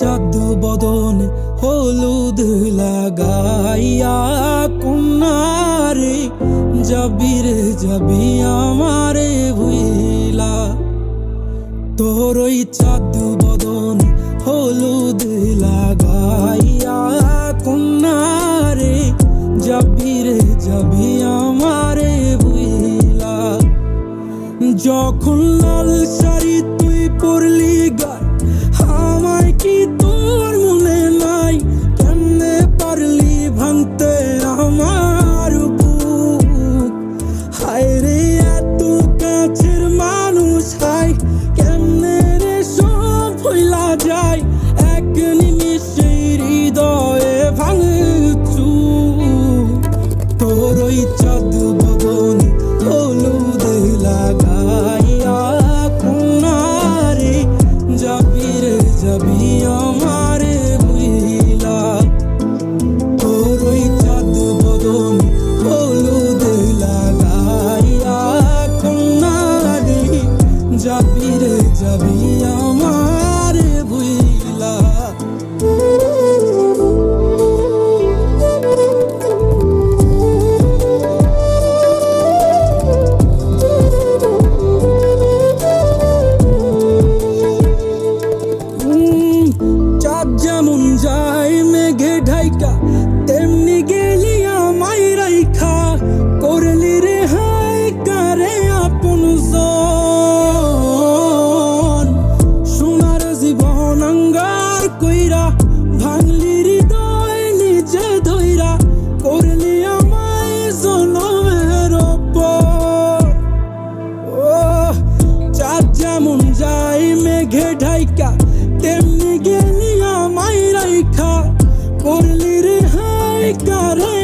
চাঁদ বদন হলুদ লাগাইয়া কন্যারে যাবি রে যাবি আমারে ভুইলা। তোর ওই চাঁদ বদন হলুদ লাগাইয়া কন্যারে যাবি রে যাবি আমারে ভুইলা। যখন লাল শাড়ি তুই পরলি গায় আমায় কি তোর মনে নাই? কেমনে পারলি ভাঙতে আমার বুক? হায় রে এত কাছের মানুষ হায় কেমনে রে সব ভুইলা যায়? এক নিমিষে হৃদয়ে ভাঙচু। তোর ওই চাঁদ বদন হলুদ লাগাইয়া কন্যারে যাবি রে যাবি আমারে ভুইলা। তোর ওই চাঁদ বদন হলুদ লাগাইয়া কন্যারে যাবি রে যাবি আমারে ভুইলা। চাঁদ যেমন যায় মেঘে ঢাইকা তেমনি গেলি আমায় রাইখা। করলি রে হাই কারে আপন জন সোনার জীবন আঙ্গার কইরা ভাঙলি হৃদয় নিজে ধইরা। করলি আমায় জনমের ওপর। ও চাঁদ যেমন যায় মেঘে ঢাইকা তেমনি গেলি আমায় রাইখা। করলি রে হাই কারে